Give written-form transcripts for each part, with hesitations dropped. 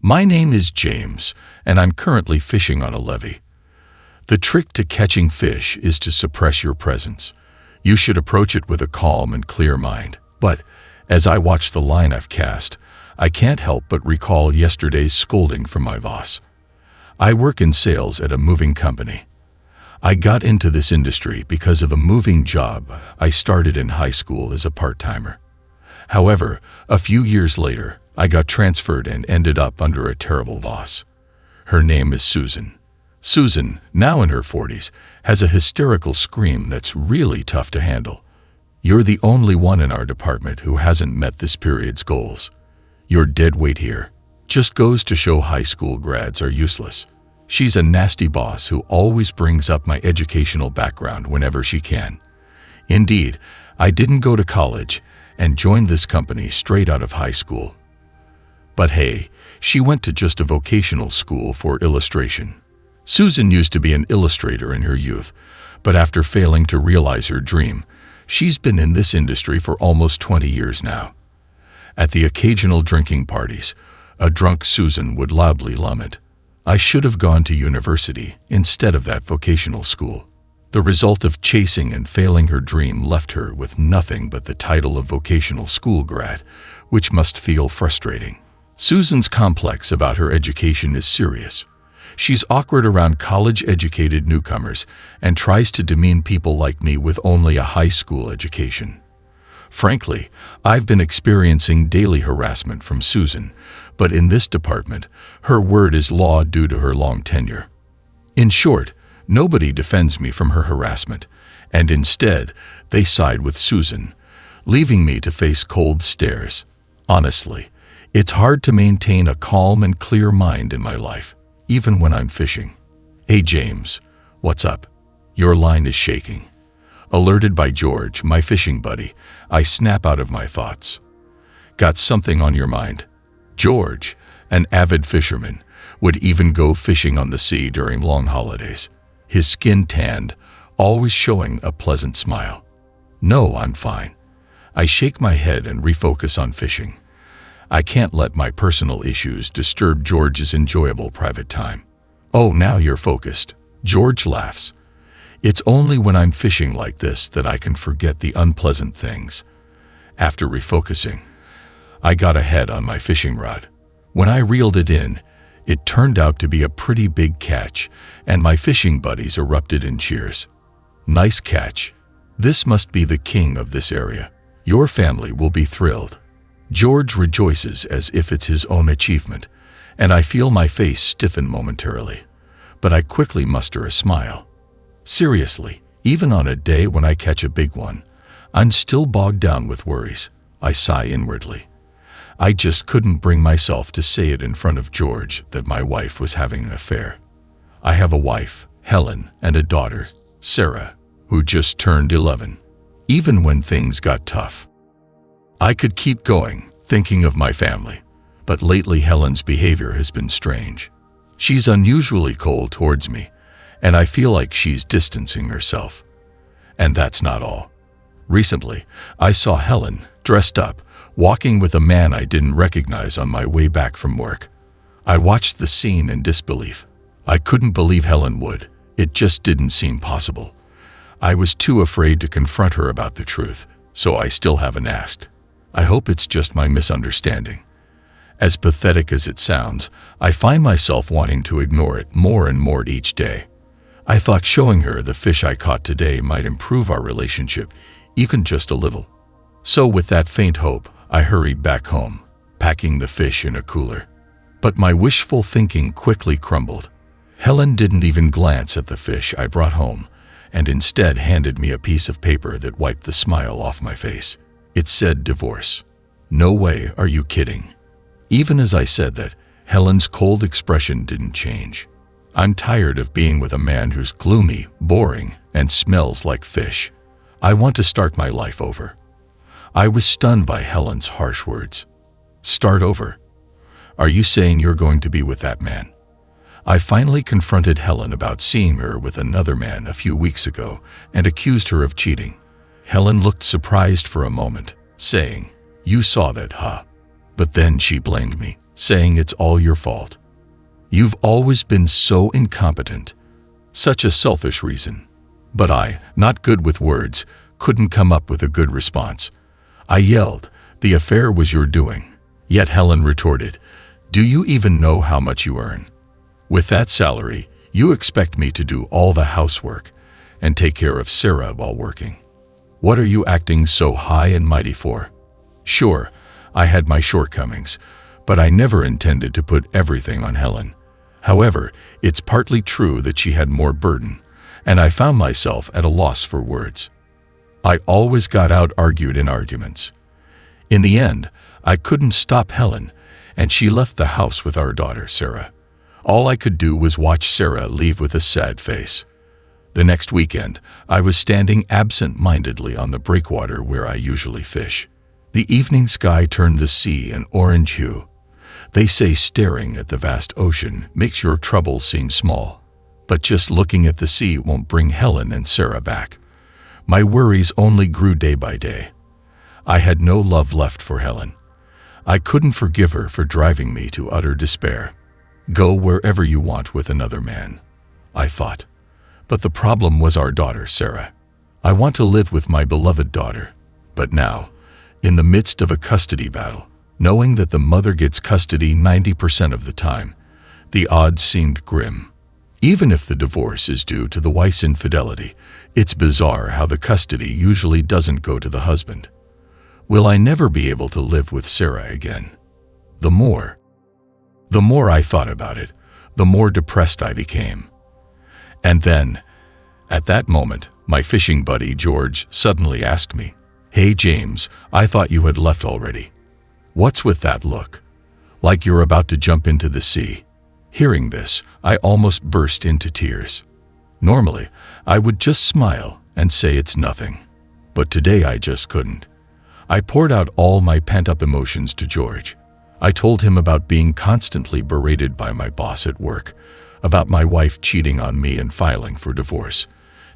My name is James, and I'm currently fishing on a levee. The trick to catching fish is to suppress your presence. You should approach it with a calm and clear mind. But as I watch the line I've cast, I can't help but recall yesterday's scolding from my boss. I work in sales at a moving company. I got into this industry because of a moving job I started in high school as a part-timer. However, a few years later, I got transferred and ended up under a terrible boss. Her name is Susan. Susan, now in her 40s, has a hysterical scream that's really tough to handle. You're the only one in our department who hasn't met this period's goals. You're dead weight here. Just goes to show high school grads are useless. She's a nasty boss who always brings up my educational background whenever she can. Indeed, I didn't go to college and joined this company straight out of high school. But hey, she went to just a vocational school for illustration. Susan used to be an illustrator in her youth, but after failing to realize her dream, she's been in this industry for almost 20 years now. At the occasional drinking parties, a drunk Susan would loudly lament, "I should have gone to university instead of that vocational school." The result of chasing and failing her dream left her with nothing but the title of vocational school grad, which must feel frustrating. Susan's complex about her education is serious. She's awkward around college-educated newcomers and tries to demean people like me with only a high school education. Frankly, I've been experiencing daily harassment from Susan, but in this department, her word is law due to her long tenure. In short, nobody defends me from her harassment, and instead, they side with Susan, leaving me to face cold stares. Honestly, it's hard to maintain a calm and clear mind in my life, even when I'm fishing. "Hey James, what's up? Your line is shaking." Alerted by George, my fishing buddy, I snap out of my thoughts. "Got something on your mind?" George, an avid fisherman, would even go fishing on the sea during long holidays. His skin tanned, always showing a pleasant smile. "No, I'm fine." I shake my head and refocus on fishing. I can't let my personal issues disturb George's enjoyable private time. "Oh, now you're focused." George laughs. "It's only when I'm fishing like this that I can forget the unpleasant things." After refocusing, I got a head on my fishing rod. When I reeled it in, it turned out to be a pretty big catch, and my fishing buddies erupted in cheers. "Nice catch. This must be the king of this area. Your family will be thrilled." George rejoices as if it's his own achievement, and I feel my face stiffen momentarily. But I quickly muster a smile. Seriously, even on a day when I catch a big one, I'm still bogged down with worries. I sigh inwardly. I just couldn't bring myself to say it in front of George that my wife was having an affair. I have a wife, Helen, and a daughter, Sarah, who just turned 11. Even when things got tough, I could keep going, thinking of my family. But lately Helen's behavior has been strange. She's unusually cold towards me, and I feel like she's distancing herself. And that's not all. Recently, I saw Helen, dressed up, walking with a man I didn't recognize on my way back from work. I watched the scene in disbelief. I couldn't believe Helen would. It just didn't seem possible. I was too afraid to confront her about the truth, so I still haven't asked. I hope it's just my misunderstanding. As pathetic as it sounds, I find myself wanting to ignore it more and more each day. I thought showing her the fish I caught today might improve our relationship, even just a little. So with that faint hope, I hurried back home, packing the fish in a cooler. But my wishful thinking quickly crumbled. Helen didn't even glance at the fish I brought home, and instead handed me a piece of paper that wiped the smile off my face. It said divorce. No way, are you kidding? Even as I said that, Helen's cold expression didn't change. I'm tired of being with a man who's gloomy, boring, and smells like fish. I want to start my life over. I was stunned by Helen's harsh words. Start over? Are you saying you're going to be with that man? I finally confronted Helen about seeing her with another man a few weeks ago and accused her of cheating. Helen looked surprised for a moment, saying, "You saw that, huh?" But then she blamed me, saying it's all your fault. You've always been so incompetent. Such a selfish reason. But I, not good with words, couldn't come up with a good response. I yelled, "The affair was your doing." Yet Helen retorted, "Do you even know how much you earn? With that salary, you expect me to do all the housework and take care of Sarah while working. What are you acting so high and mighty for?" Sure, I had my shortcomings, but I never intended to put everything on Helen. However, it's partly true that she had more burden, and I found myself at a loss for words. I always got out-argued in arguments. In the end, I couldn't stop Helen, and she left the house with our daughter, Sarah. All I could do was watch Sarah leave with a sad face. The next weekend, I was standing absent-mindedly on the breakwater where I usually fish. The evening sky turned the sea an orange hue. They say staring at the vast ocean makes your troubles seem small, but just looking at the sea won't bring Helen and Sarah back. My worries only grew day by day. I had no love left for Helen. I couldn't forgive her for driving me to utter despair. Go wherever you want with another man, I thought. But the problem was our daughter, Sarah. I want to live with my beloved daughter. But now, in the midst of a custody battle, knowing that the mother gets custody 90% of the time, the odds seemed grim. Even if the divorce is due to the wife's infidelity, it's bizarre how the custody usually doesn't go to the husband. Will I never be able to live with Sarah again? The more I thought about it, the more depressed I became. And then, at that moment, my fishing buddy George suddenly asked me, "Hey James, I thought you had left already. What's with that look? Like you're about to jump into the sea." Hearing this, I almost burst into tears. Normally, I would just smile and say it's nothing. But today I just couldn't. I poured out all my pent-up emotions to George. I told him about being constantly berated by my boss at work, about my wife cheating on me and filing for divorce,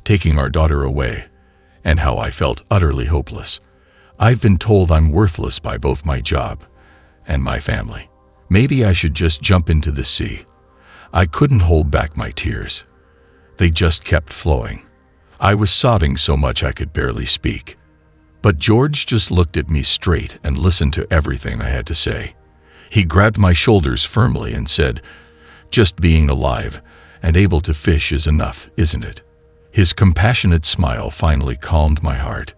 taking our daughter away, and how I felt utterly hopeless. I've been told I'm worthless by both my job and my family. Maybe I should just jump into the sea. I couldn't hold back my tears. They just kept flowing. I was sobbing so much I could barely speak. But George just looked at me straight and listened to everything I had to say. He grabbed my shoulders firmly and said, "Just being alive and able to fish is enough, isn't it?" His compassionate smile finally calmed my heart.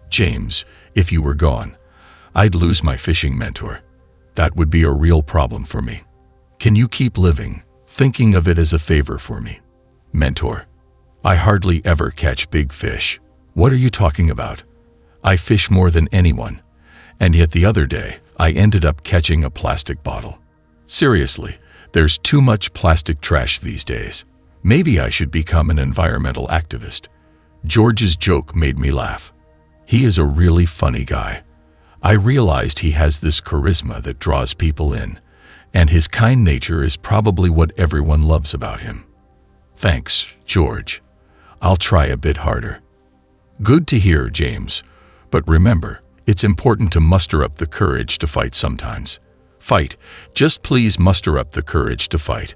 "James, if you were gone, I'd lose my fishing mentor. That would be a real problem for me. Can you keep living, thinking of it as a favor for me?" "Mentor? I hardly ever catch big fish. What are you talking about? I fish more than anyone, and yet the other day I ended up catching a plastic bottle. Seriously, there's too much plastic trash these days. Maybe I should become an environmental activist." George's joke made me laugh. He is a really funny guy. I realized he has this charisma that draws people in, and his kind nature is probably what everyone loves about him. "Thanks, George. I'll try a bit harder." "Good to hear, James. But remember, it's important to muster up the courage to fight sometimes. Fight. Just please muster up the courage to fight.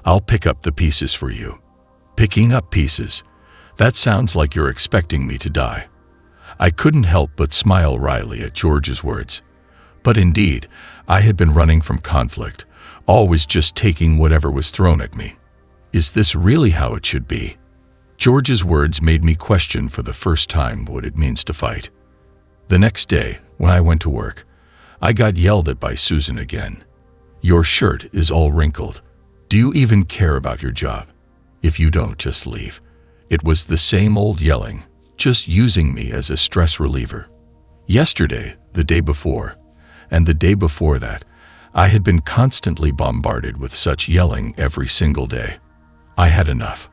I'll pick up the pieces for you." Picking up pieces? That sounds like you're expecting me to die. I couldn't help but smile wryly at George's words. But indeed, I had been running from conflict, always just taking whatever was thrown at me. Is this really how it should be? George's words made me question for the first time what it means to fight. The next day, when I went to work, I got yelled at by Susan again. "Your shirt is all wrinkled. Do you even care about your job? If you don't, just leave." It was the same old yelling, just using me as a stress reliever. Yesterday, the day before, and the day before that, I had been constantly bombarded with such yelling every single day. I had enough.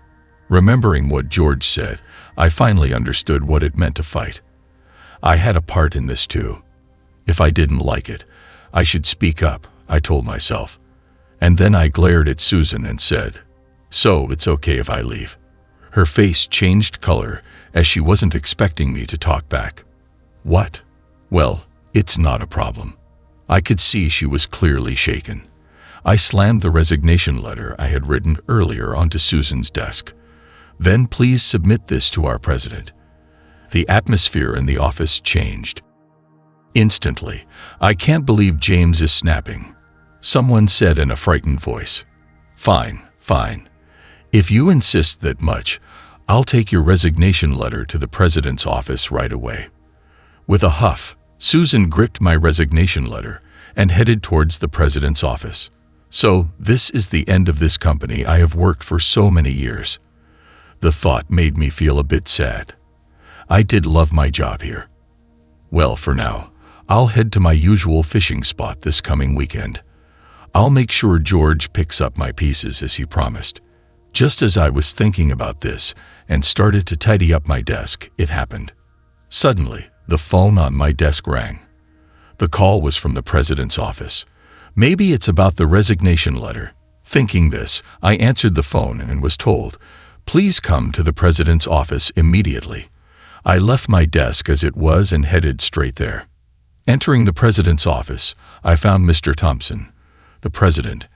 Remembering what George said, I finally understood what it meant to fight. I had a part in this too. If I didn't like it, I should speak up, I told myself. And then I glared at Susan and said, "So it's okay if I leave?" Her face changed color as she wasn't expecting me to talk back. "What? Well, it's not a problem. I could see she was clearly shaken. I slammed the resignation letter I had written earlier onto Susan's desk. "Then please submit this to our president." The atmosphere in the office changed. Instantly, "I can't believe James is snapping," someone said in a frightened voice. Fine. If you insist that much, I'll take your resignation letter to the president's office right away." With a huff, Susan gripped my resignation letter and headed towards the president's office. "So, this is the end of this company I have worked for so many years." The thought made me feel a bit sad. I did love my job here. Well, for now, I'll head to my usual fishing spot this coming weekend. I'll make sure George picks up my pieces as he promised. Just as I was thinking about this and started to tidy up my desk, it happened. Suddenly, the phone on my desk rang. The call was from the president's office. Maybe it's about the resignation letter. Thinking this, I answered the phone and was told, "Please come to the president's office immediately." I left my desk as it was and headed straight there. Entering the president's office, I found Mr. Thompson, the president,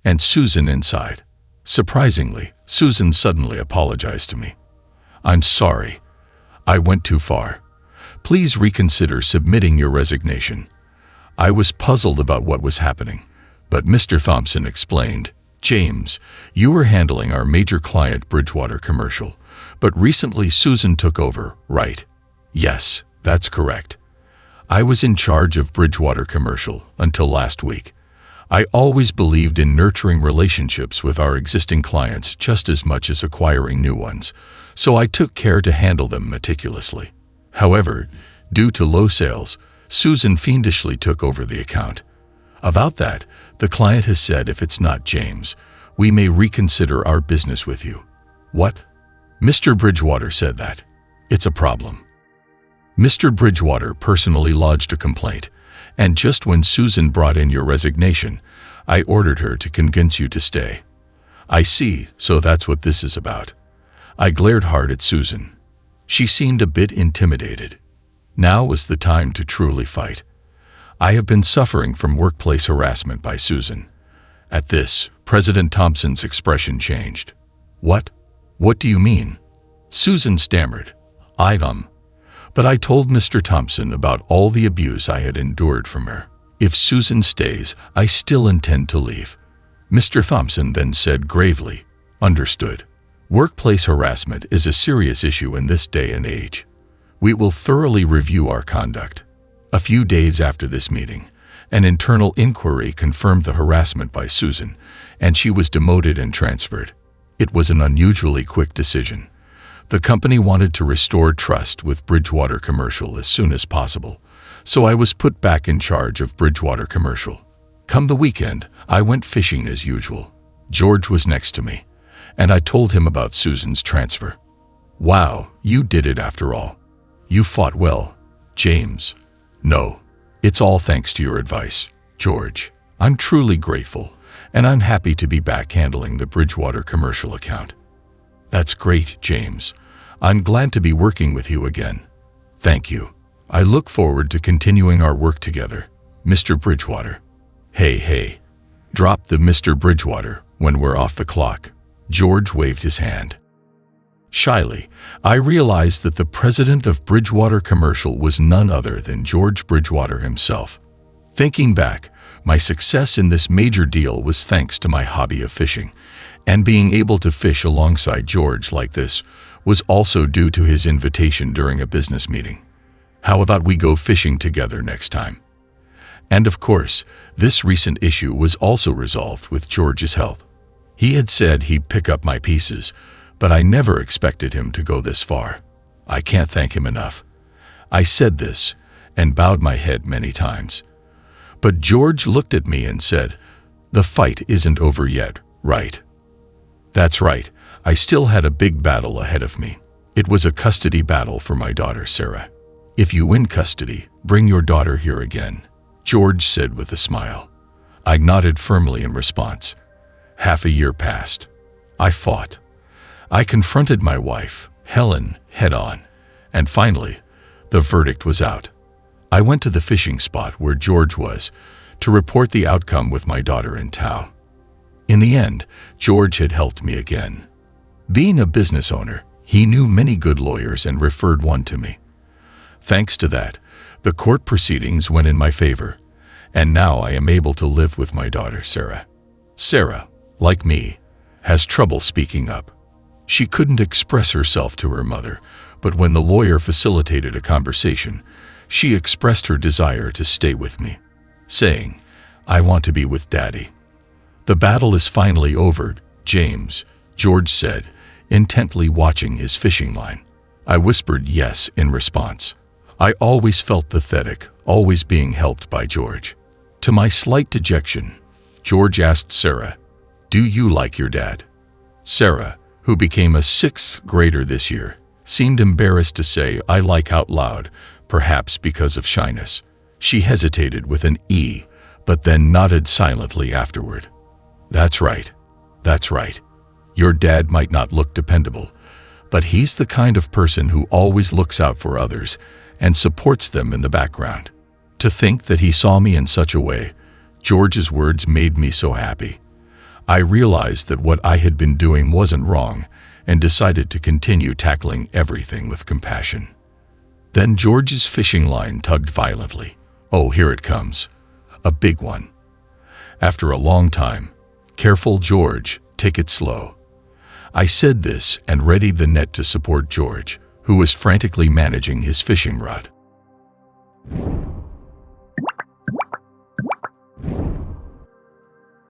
and Susan inside. Surprisingly, Susan suddenly apologized to me. "I'm sorry. I went too far. Please reconsider submitting your resignation." I was puzzled about what was happening, but Mr. Thompson explained, "James, you were handling our major client Bridgewater Commercial, but recently Susan took over, right?" "Yes, that's correct. I was in charge of Bridgewater Commercial until last week. I always believed in nurturing relationships with our existing clients just as much as acquiring new ones, so I took care to handle them meticulously. However, due to low sales, Susan fiendishly took over the account. About that, the client has said if it's not James, we may reconsider our business with you." "What?" "Mr. Bridgewater said that. It's a problem." Mr. Bridgewater personally lodged a complaint, and just when Susan brought in your resignation, I ordered her to convince you to stay. "I see, so that's what this is about." I glared hard at Susan. She seemed a bit intimidated. Now was the time to truly fight. I have been suffering from workplace harassment by Susan. At this, President Thompson's expression changed. What do you mean?" Susan stammered. But I told Mr. Thompson about all the abuse I had endured from her. If Susan stays, I still intend to leave." Mr. Thompson then said gravely, "Understood. Workplace harassment is a serious issue in this day and age. We will thoroughly review our conduct." A few days after this meeting, an internal inquiry confirmed the harassment by Susan, and she was demoted and transferred. It was an unusually quick decision. The company wanted to restore trust with Bridgewater Commercial as soon as possible, so I was put back in charge of Bridgewater Commercial. Come the weekend, I went fishing as usual. George was next to me, and I told him about Susan's transfer. "Wow, you did it after all. You fought well, James." "No, it's all thanks to your advice, George. I'm truly grateful, and I'm happy to be back handling the Bridgewater Commercial account." "That's great, James. I'm glad to be working with you again." "Thank you. I look forward to continuing our work together, Mr. Bridgewater." Hey. Drop the Mr. Bridgewater when we're off the clock." George waved his hand. Shyly, I realized that the president of Bridgewater Commercial was none other than George Bridgewater himself. Thinking back, my success in this major deal was thanks to my hobby of fishing, and being able to fish alongside George like this was also due to his invitation during a business meeting. How about we go fishing together next time? And of course, this recent issue was also resolved with George's help. He had said he'd pick up my pieces, but I never expected him to go this far. I can't thank him enough. I said this and bowed my head many times. But George looked at me and said, "The fight isn't over yet, right?" That's right. I still had a big battle ahead of me. It was a custody battle for my daughter, Sarah. "If you win custody, bring your daughter here again," George said with a smile. I nodded firmly in response. Half a year passed. I fought. I confronted my wife, Helen, head-on, and finally, the verdict was out. I went to the fishing spot where George was, to report the outcome with my daughter in tow. In the end, George had helped me again. Being a business owner, he knew many good lawyers and referred one to me. Thanks to that, the court proceedings went in my favor, and now I am able to live with my daughter, Sarah. Sarah, like me, has trouble speaking up. She couldn't express herself to her mother, but when the lawyer facilitated a conversation, she expressed her desire to stay with me, saying, "I want to be with Daddy." "The battle is finally over, James," George said, intently watching his fishing line. I whispered yes in response. I always felt pathetic, always being helped by George. To my slight dejection, George asked Sarah, "Do you like your dad?" Sarah, who became a 6th grader this year, seemed embarrassed to say "I like" out loud, perhaps because of shyness. She hesitated with an E, but then nodded silently afterward. That's right. Your dad might not look dependable, but he's the kind of person who always looks out for others and supports them in the background." To think that he saw me in such a way, George's words made me so happy. I realized that what I had been doing wasn't wrong and decided to continue tackling everything with compassion. Then George's fishing line tugged violently. Oh, here it comes. A big one. After a long time, "Careful, George, take it slow." I said this and readied the net to support George, who was frantically managing his fishing rod.